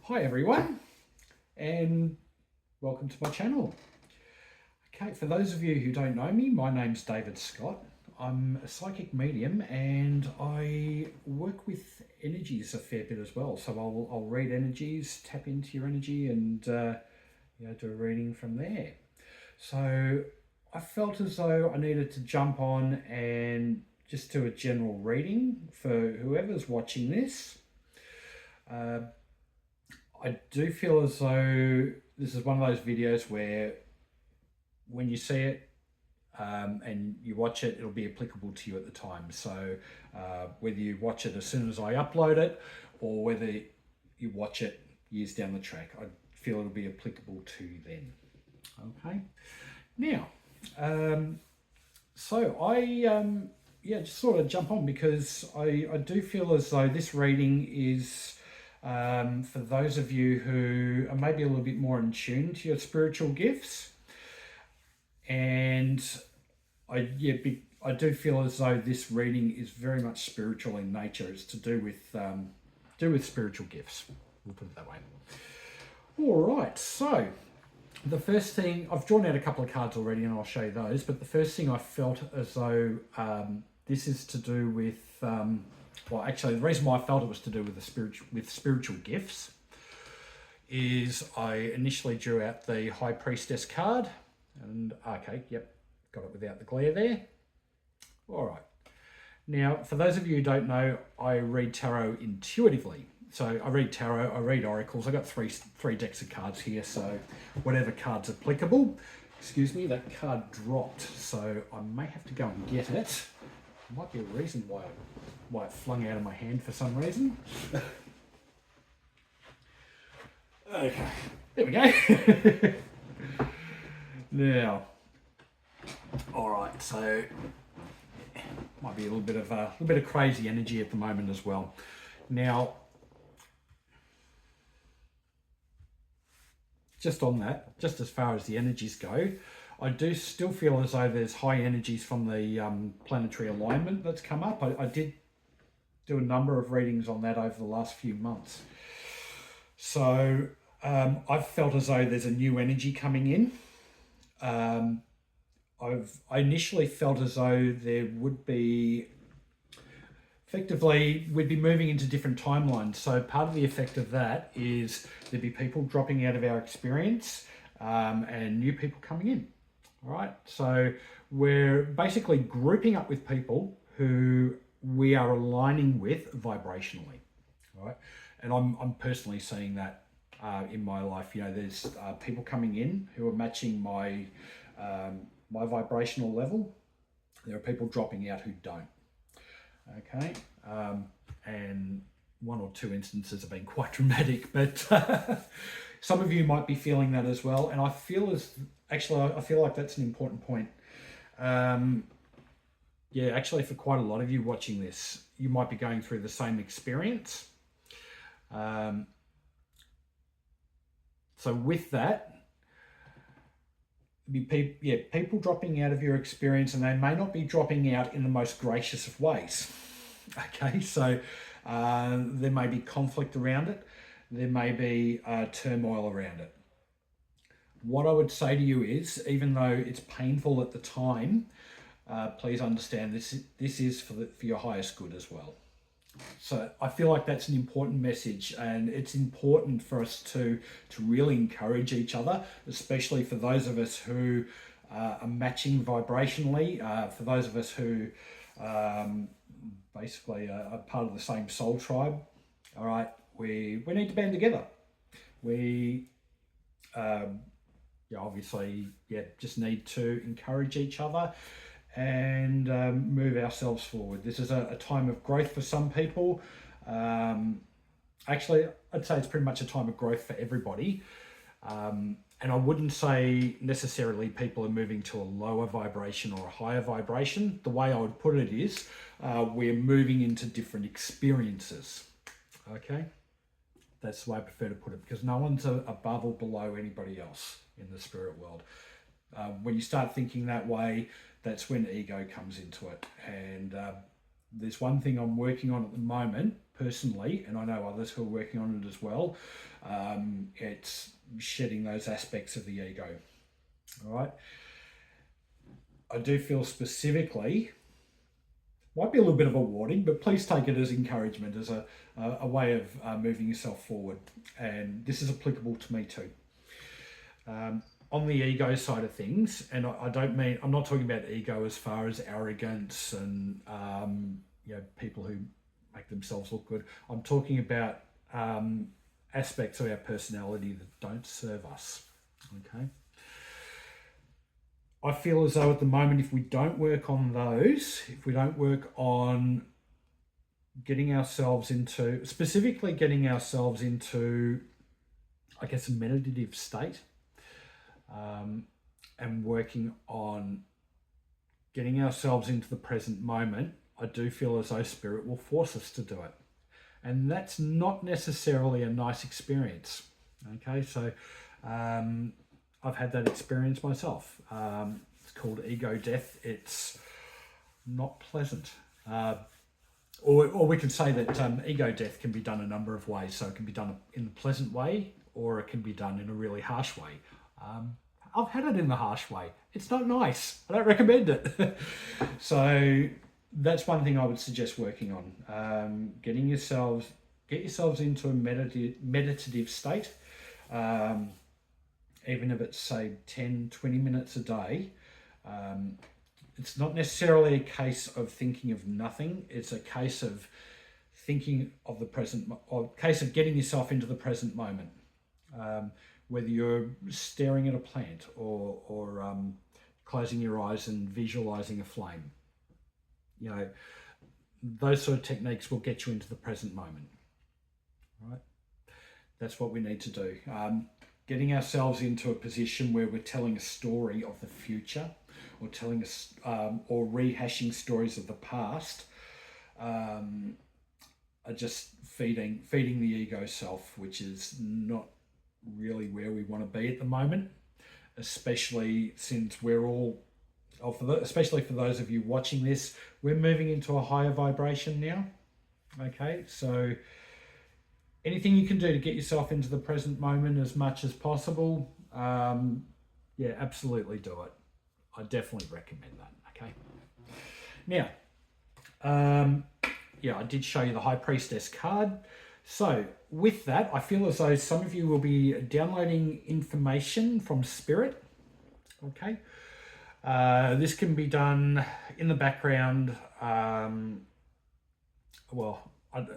Hi everyone, and welcome to my channel. Okay, for those of you who don't know me, my name's David Scott. I'm a psychic medium and I work with energies a fair bit as well. So I'll read energies, tap into your energy, and do a reading from there. So I felt as though I needed to jump on and just do a general reading for whoever's watching this. I do feel as though this is one of those videos where when you see it and you watch it, it'll be applicable to you at the time. So whether you watch it as soon as I upload it or whether you watch it years down the track, I feel it'll be applicable to you then. Okay. Now, so I just sort of jump on because I do feel as though this reading is for those of you who are maybe a little bit more in tune to your spiritual gifts. And I do feel as though this reading is very much spiritual in nature. It's to do with spiritual gifts. We'll put it that way. All right, so the first thing, I've drawn out a couple of cards already and I'll show you those, but the first thing I felt as though this is to do with well, actually, the reason why I felt it was to do with spiritual gifts is I initially drew out the High Priestess card, and okay, yep, got it without the glare there. All right. Now, for those of you who don't know, I read tarot intuitively. So I read tarot, I read oracles. I got three decks of cards here, so whatever card's applicable. Excuse me, that card dropped, so I may have to go and get it. Might be a reason why it flung out of my hand for some reason. Okay, there we go. Now, all right, so might be a little bit of crazy energy at the moment as well. Now, just on that, just as far as the energies go, I do still feel as though there's high energies from the planetary alignment that's come up. I did do a number of readings on that over the last few months. So I've felt as though there's a new energy coming in. I initially felt as though there would be, effectively, we'd be moving into different timelines. So part of the effect of that is there'd be people dropping out of our experience and new people coming in. All right, so we're basically grouping up with people who we are aligning with vibrationally. All right, and I'm personally seeing that in my life. You know, there's people coming in who are matching my my vibrational level. There are people dropping out who don't. Okay, and one or two instances have been quite dramatic, but some of you might be feeling that as well. And I feel like that's an important point. Yeah, actually, for quite a lot of you watching this, you might be going through the same experience. So with that, people dropping out of your experience, and they may not be dropping out in the most gracious of ways. Okay, so there may be conflict around it. There may be turmoil around it. What I would say to you is, even though it's painful at the time, please understand this is for your highest good as well. So I feel like that's an important message, and it's important for us to really encourage each other, especially for those of us who are matching vibrationally, for those of us who basically are part of the same soul tribe. All right, we need to band together. We obviously just need to encourage each other and move ourselves forward. This is a time of growth for some people. Actually, I'd say it's pretty much a time of growth for everybody. And I wouldn't say necessarily people are moving to a lower vibration or a higher vibration. The way I would put it is we're moving into different experiences. Okay? That's the way I prefer to put it, because no one's above or below anybody else in the spirit world. When you start thinking that way, that's when ego comes into it. And there's one thing I'm working on at the moment, personally, and I know others who are working on it as well, it's shedding those aspects of the ego. All right. I do feel specifically, might be a little bit of a warning, but please take it as encouragement, as a way of moving yourself forward. And this is applicable to me too. On the ego side of things, and I'm not talking about ego as far as arrogance and people who make themselves look good. I'm talking about aspects of our personality that don't serve us. Okay. I feel as though at the moment, if we don't work on those, if we don't work on specifically getting ourselves into, I guess, a meditative state, and working on getting ourselves into the present moment, I do feel as though Spirit will force us to do it. And that's not necessarily a nice experience. Okay, so I've had that experience myself. It's called ego death. It's not pleasant. Or we could say that ego death can be done a number of ways. So it can be done in a pleasant way, or it can be done in a really harsh way. I've had it in the harsh way. It's not nice. I don't recommend it. So that's one thing I would suggest working on. Get yourselves into a meditative state. Even if it's, say, 10, 20 minutes a day. It's not necessarily a case of thinking of nothing. It's a case of thinking of the present, or a case of getting yourself into the present moment. Whether you're staring at a plant or closing your eyes and visualizing a flame. Those sort of techniques will get you into the present moment. Right? That's what we need to do. Getting ourselves into a position where we're telling a story of the future, or telling us, or rehashing stories of the past, are just feeding the ego self, which is not really where we want to be at the moment, especially since we're all, especially for those of you watching this, we're moving into a higher vibration now. Okay, so anything you can do to get yourself into the present moment as much as possible, absolutely do it. I definitely recommend that. Okay. Now, I did show you the High Priestess card. So with that, I feel as though some of you will be downloading information from Spirit. Okay. This can be done in the background. I don't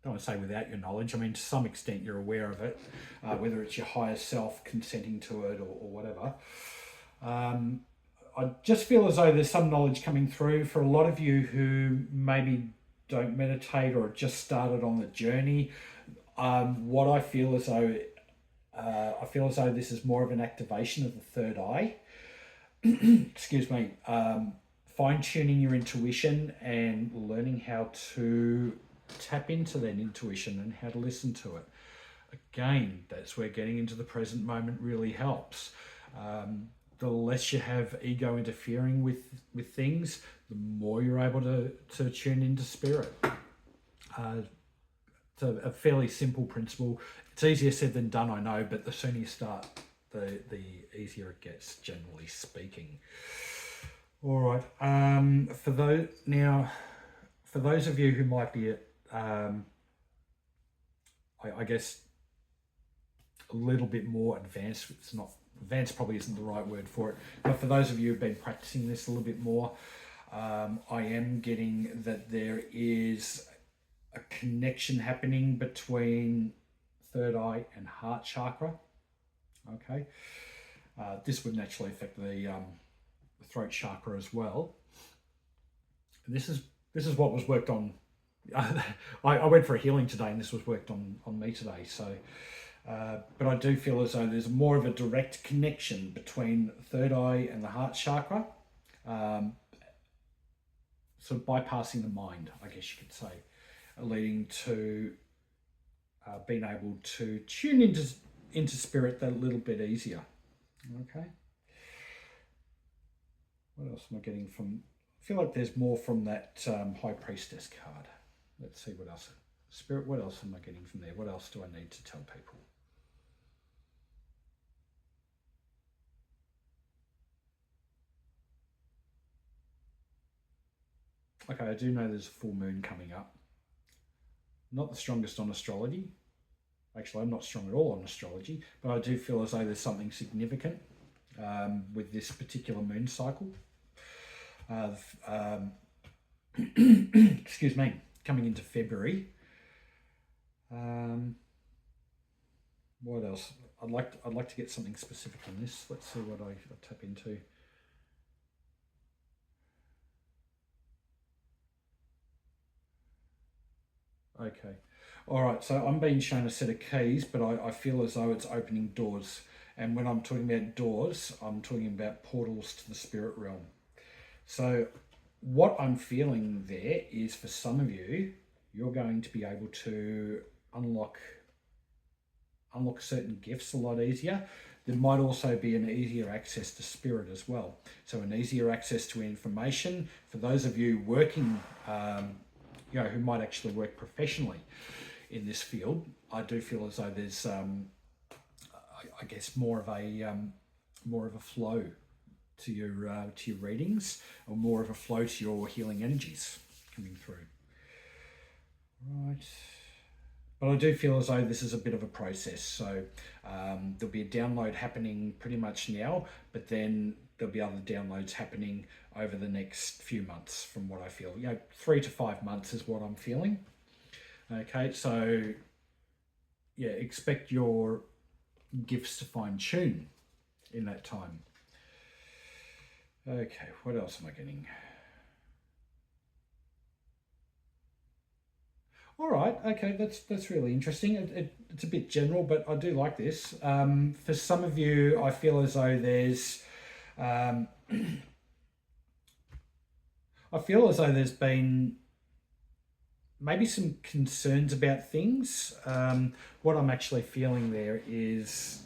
want to say without your knowledge. I mean, to some extent you're aware of it, whether it's your higher self consenting to it or whatever. I just feel as though there's some knowledge coming through for a lot of you who maybe don't meditate or just started on the journey. What I feel as though this is more of an activation of the third eye. Excuse me. Fine-tuning your intuition and learning how to tap into that intuition and how to listen to it. Again, that's where getting into the present moment really helps. The less you have ego interfering with things, the more you're able to tune into Spirit. It's a fairly simple principle. It's easier said than done, I know, but the sooner you start, the easier it gets, generally speaking. All right. For those of you who might be at, I guess, a little bit more advanced, it's not advanced, probably isn't the right word for it, but for those of you who've been practicing this a little bit more, I am getting that there is a connection happening between third eye and heart chakra. Okay, this would naturally affect the throat chakra as well. And this is what was worked on. I went for a healing today, and this was worked on me today. So, but I do feel as though there's more of a direct connection between third eye and the heart chakra, sort of bypassing the mind, I guess you could say, leading to being able to tune into Spirit that little bit easier. Okay. What else am I getting from? I feel like there's more from that High Priestess card. Let's see what else Spirit, what else am I getting from there? What else do I need to tell people? Okay, I do know there's a full moon coming up. Not the strongest on astrology. Actually, I'm not strong at all on astrology, but I do feel as though there's something significant with this particular moon cycle. Excuse me, coming into February. What else? I'd like to get something specific on this. Let's see what I tap into. Okay. All right. So I'm being shown a set of keys, but I feel as though it's opening doors. And when I'm talking about doors, I'm talking about portals to the spirit realm. So what I'm feeling there is, for some of you, you're going to be able to unlock certain gifts a lot easier. There might also be an easier access to spirit as well. So an easier access to information for those of you working, who might actually work professionally in this field. I do feel as though there's, I guess, more of a flow to your readings, or more of a flow to your healing energies coming through. Right. But I do feel as though this is a bit of a process. So there'll be a download happening pretty much now, but then there'll be other downloads happening over the next few months, from what I feel. 3 to 5 months is what I'm feeling. Okay, so yeah, expect your gifts to fine tune in that time. Okay, what else am I getting? All right, okay, that's really interesting. It's a bit general, but I do like this. For some of you, I feel as though there's, I feel as though there's been maybe some concerns about things. What I'm actually feeling there is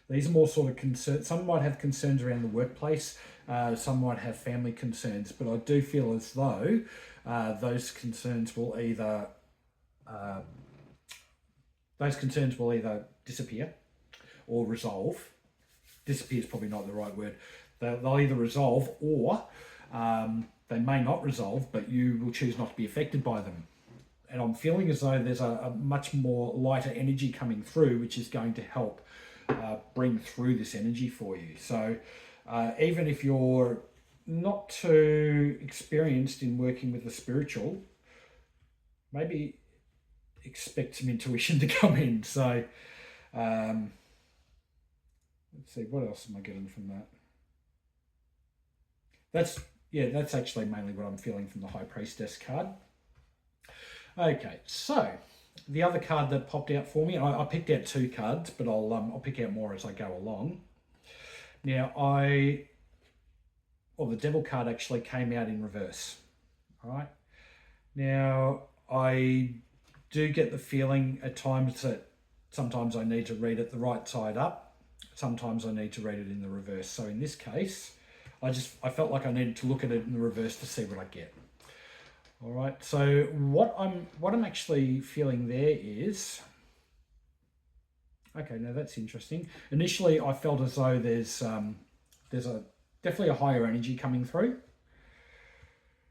these are more sort of concerns. Some might have concerns around the workplace. Some might have family concerns, but I do feel as though those concerns will either disappear or resolve. Disappear is probably not the right word. They'll either resolve, or they may not resolve, but you will choose not to be affected by them. And I'm feeling as though there's a much more lighter energy coming through, which is going to help bring through this energy for you. So even if you're not too experienced in working with the spiritual, maybe expect some intuition to come in. So let's see, what else am I getting from that? That's actually mainly what I'm feeling from the High Priestess card. Okay, so the other card that popped out for me, I picked out 2 cards, but I'll pick out more as I go along. Now the Devil card actually came out in reverse. All right. Now I do get the feeling at times that sometimes I need to read it the right side up. Sometimes I need to read it in the reverse. So in this case, I felt like I needed to look at it in the reverse to see what I get. All right. So what I'm actually feeling there is, okay. Now that's interesting. Initially, I felt as though there's definitely a higher energy coming through.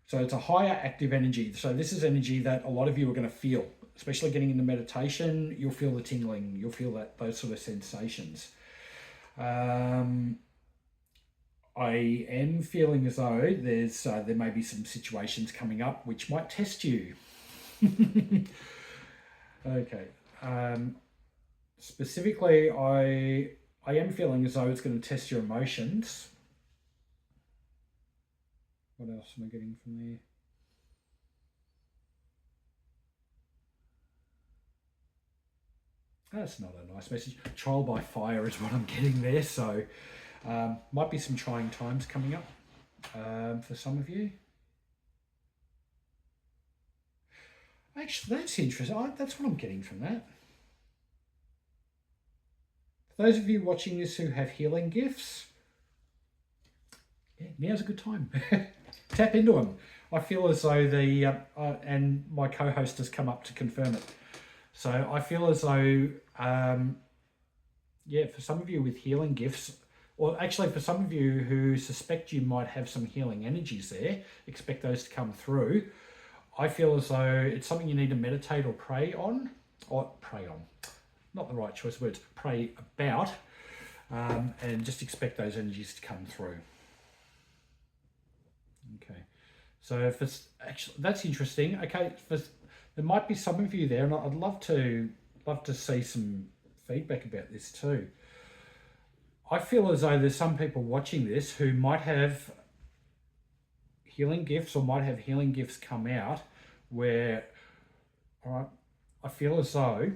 So it's a higher active energy. So this is energy that a lot of you are going to feel, especially getting into meditation. You'll feel the tingling. You'll feel those sort of sensations. I am feeling as though there may be some situations coming up which might test you. Okay. Specifically, I am feeling as though it's going to test your emotions. What else am I getting from there? That's not a nice message. Trial by fire is what I'm getting there. So might be some trying times coming up for some of you. Actually, that's interesting. That's what I'm getting from that. For those of you watching this who have healing gifts, yeah, now's a good time. Tap into them. I feel as though and my co-host has come up to confirm it. So I feel as though, yeah, for some of you with healing gifts, or actually for some of you who suspect you might have some healing energies there, expect those to come through. I feel as though it's something you need to meditate or pray on, not the right choice of words, pray about, and just expect those energies to come through. Okay, so actually that's interesting. Okay, there might be some of you there, and I'd love to see some feedback about this too. I feel as though there's some people watching this who might have healing gifts or might have healing gifts come out where, all right, I feel as though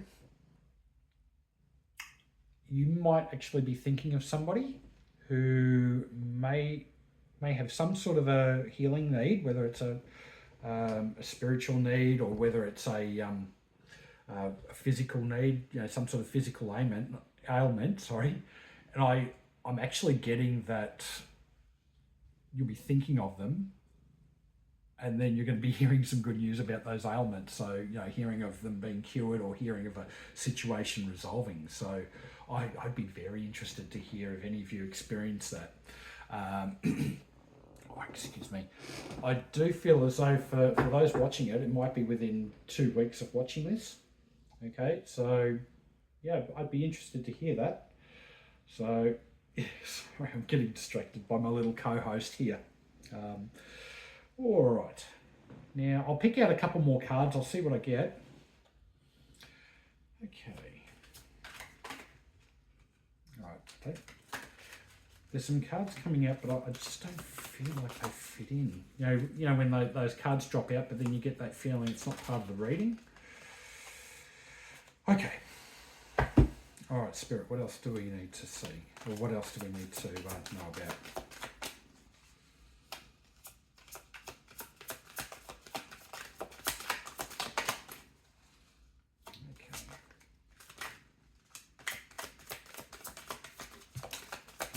you might actually be thinking of somebody who may have some sort of a healing need, whether it's a spiritual need or whether it's a physical need, some sort of physical ailment. Sorry, and I'm actually getting that you'll be thinking of them, and then you're going to be hearing some good news about those ailments. So, hearing of them being cured or hearing of a situation resolving. So I'd be very interested to hear if any of you experience that. Excuse me. I do feel as though for those watching it, it might be within 2 weeks of watching this. Okay, so yeah, I'd be interested to hear that. So, sorry, I'm getting distracted by my little co-host here. All right, now I'll pick out a couple more cards. I'll see what I get. Okay. All right. There's some cards coming out, but I just don't feel like they fit in. You know when those cards drop out, but then you get that feeling it's not part of the reading. Okay. All right, Spirit, what else do we need to see? Or what else do we need to know about?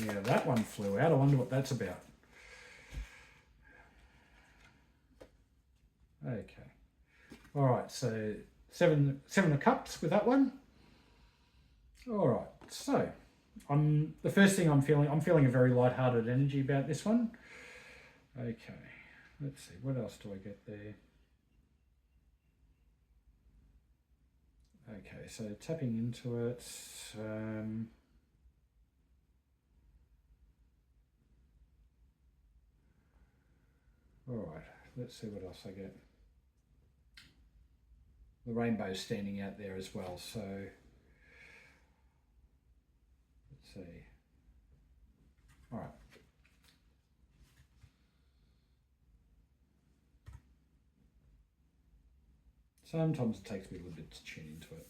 Yeah, that one flew out. I wonder what that's about. Okay. All right, so seven of cups with that one. All right, so the first thing I'm feeling a very light-hearted energy about this one. Okay, let's see, what else do I get there? Okay, so tapping into it. All right, let's see what else I get. The rainbow's standing out there as well, so let's see. All right. Sometimes it takes me a little bit to tune into it.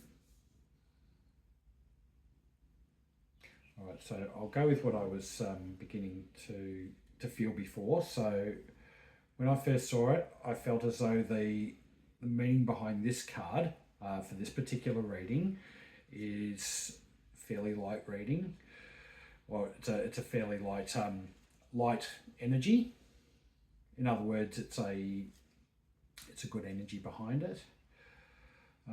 All right, so I'll go with what I was beginning to feel before. So when I first saw it, I felt as though the meaning behind this card for this particular reading is fairly light reading. Well, it's a fairly light energy. In other words, it's a good energy behind it.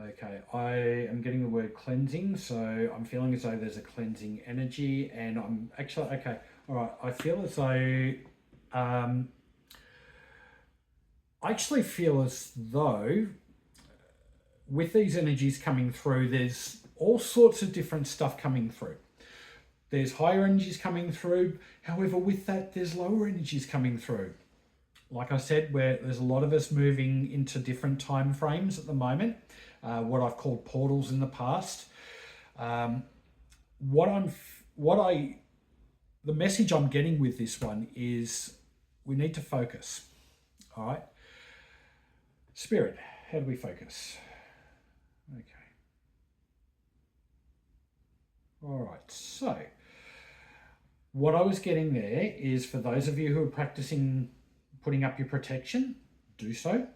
Okay, I am getting the word cleansing, so I'm feeling as though there's a cleansing energy, and I'm actually, okay, all right, I feel as though, I actually feel as though with these energies coming through, there's all sorts of different stuff coming through. There's higher energies coming through, however, with that, there's lower energies coming through. Like I said, where there's a lot of us moving into different time frames at the moment, what I've called portals in the past. The message I'm getting with this one is we need to focus. All right, Spirit, how do we focus? Okay. All right, so what I was getting there is for those of you who are practicing putting up your protection, do so.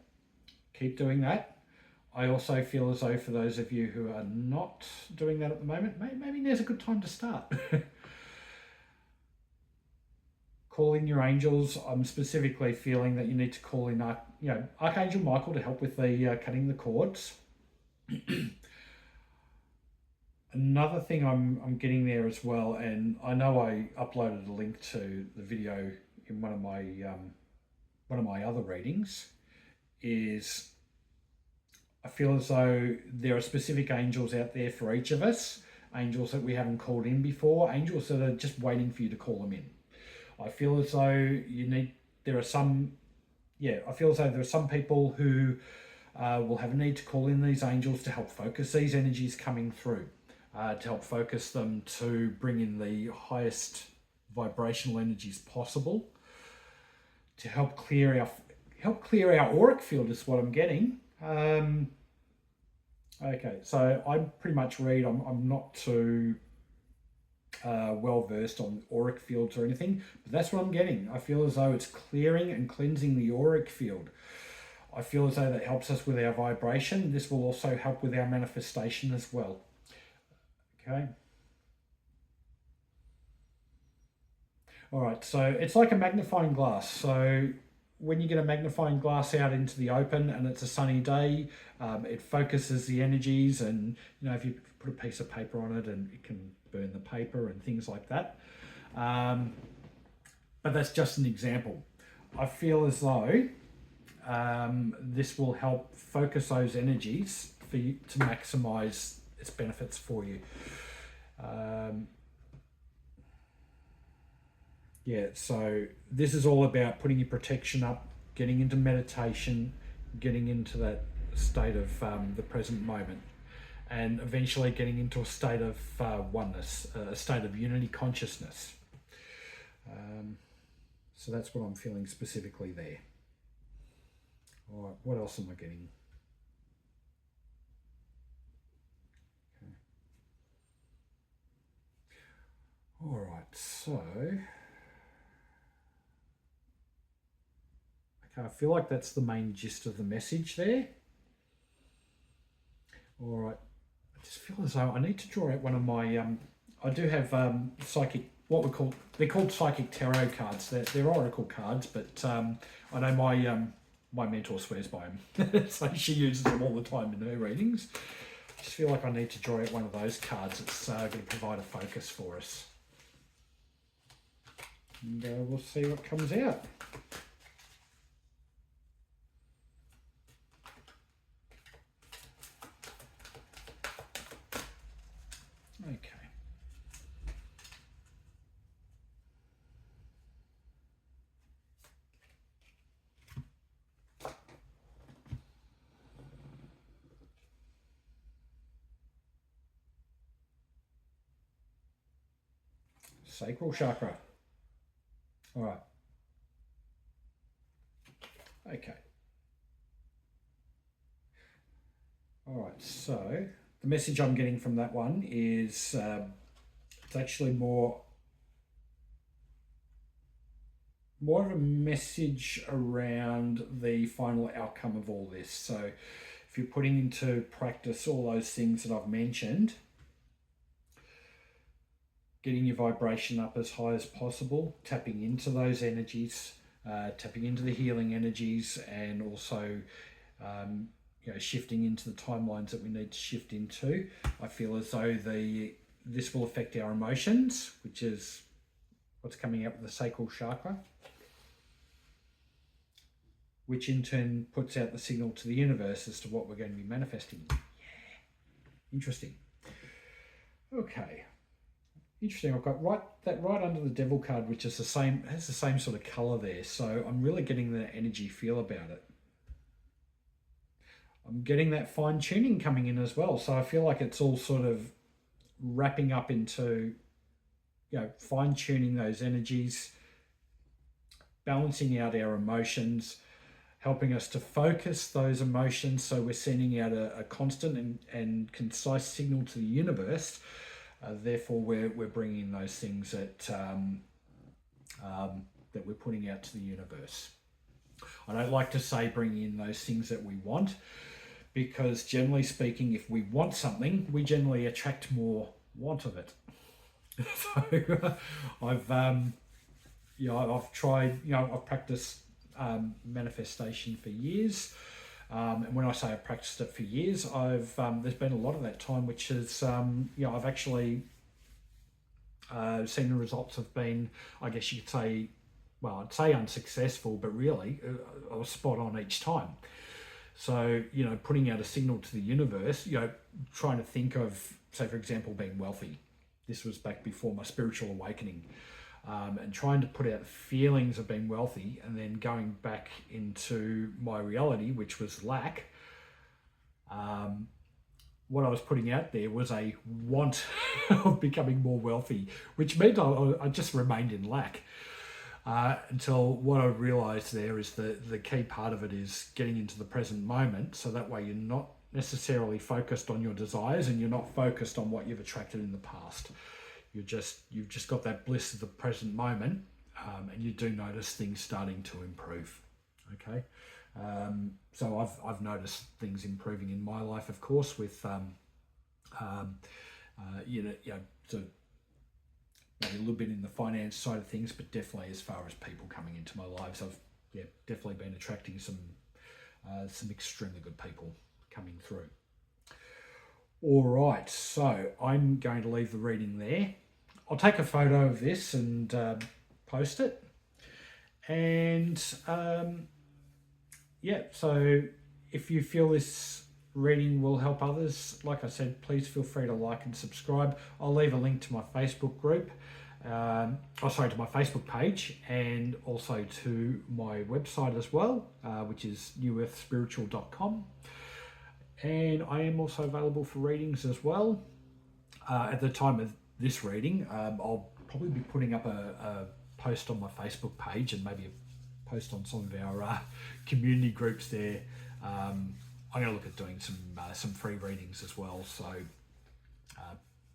Keep doing that. I also feel as though for those of you who are not doing that at the moment, maybe there's a good time to start. call in your angels. I'm specifically feeling that you need to call in, Archangel Michael to help with the cutting the cords. Another thing I'm getting there as well, and I know I uploaded a link to the video in one of my other readings, is I feel as though there are specific angels out there for each of us, angels that we haven't called in before, angels that are just waiting for you to call them in. I feel as though there are some people who will have a need to call in these angels to help focus these energies coming through. To help focus them to bring in the highest vibrational energies possible, to help clear our auric field is what I'm getting. Okay, so I pretty much read. I'm not too well versed on auric fields or anything, but that's what I'm getting. I feel as though it's clearing and cleansing the auric field. I feel as though that helps us with our vibration. This will also help with our manifestation as well. Okay. All right, so it's like a magnifying glass. So when you get a magnifying glass out into the open and it's a sunny day, it focuses the energies, and if you put a piece of paper on it, and it can burn the paper and things like that. But that's just an example. I feel as though this will help focus those energies for you to maximize its benefits for you. So this is all about putting your protection up, getting into meditation, getting into that state of the present moment, and eventually getting into a state of oneness, a state of unity consciousness. So that's what I'm feeling specifically there. All right, what else am I getting? All right, so I feel like that's the main gist of the message there. All right, I just feel as though I need to draw out one of my. I do have psychic. They're called psychic tarot cards. They're oracle cards, but I know my mentor swears by them, so she uses them all the time in her readings. I just feel like I need to draw out one of those cards. It's going to provide a focus for us. And we'll see what comes out. Okay. Sacral chakra. All right. Okay. All right. So the message I'm getting from that one is it's actually more of a message around the final outcome of all this. So if you're putting into practice all those things that I've mentioned, getting your vibration up as high as possible, tapping into those energies, tapping into the healing energies, and also shifting into the timelines that we need to shift into. I feel as though this will affect our emotions, which is what's coming up with the sacral chakra, which in turn puts out the signal to the universe as to what we're going to be manifesting. Yeah, interesting. Okay. Interesting. I've got right under the devil card, which is has the same sort of color there. So I'm really getting the energy feel about it. I'm getting that fine tuning coming in as well. So I feel like it's all sort of wrapping up into, fine tuning those energies, balancing out our emotions, helping us to focus those emotions. So we're sending out a constant and concise signal to the universe. Therefore, we're bringing those things that we're putting out to the universe. I don't like to say bringing in those things that we want, because generally speaking, if we want something, we generally attract more want of it. So I've I've tried, I've practiced manifestation for years. And when I say I've practiced it for years, there's been a lot of that time, which is, I've actually seen the results have been, I guess you could say, well, I'd say unsuccessful, but really I was spot on each time. So, putting out a signal to the universe, trying to think of, say, for example, being wealthy. This was back before my spiritual awakening. And trying to put out the feelings of being wealthy and then going back into my reality, which was lack. What I was putting out there was a want of becoming more wealthy, which meant I just remained in lack. Until what I realised there is the key part of it is getting into the present moment, so that way you're not necessarily focused on your desires and you're not focused on what you've attracted in the past. You've just got that bliss of the present moment, and you do notice things starting to improve. Okay, so I've noticed things improving in my life, of course, with so maybe a little bit in the finance side of things, but definitely as far as people coming into my lives, I've definitely been attracting some extremely good people coming through. All right, so I'm going to leave the reading there. I'll take a photo of this and post it. And so if you feel this reading will help others, like I said, please feel free to like and subscribe. I'll leave a link to my Facebook group, to my Facebook page, and also to my website as well, which is newearthspiritual.com. And I am also available for readings as well. At the time of this reading, I'll probably be putting up a post on my Facebook page and maybe a post on some of our community groups there. I'm going to look at doing some free readings as well. So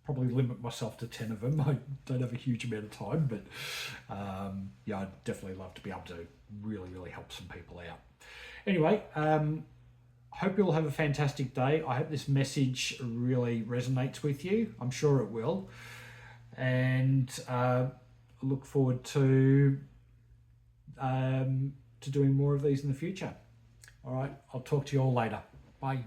probably limit myself to 10 of them. I don't have a huge amount of time, but I'd definitely love to be able to really, really help some people out. Anyway, hope you'll have a fantastic day. I hope this message really resonates with you. I'm sure it will. And look forward to doing more of these in the future. All right, I'll talk to you all later. Bye.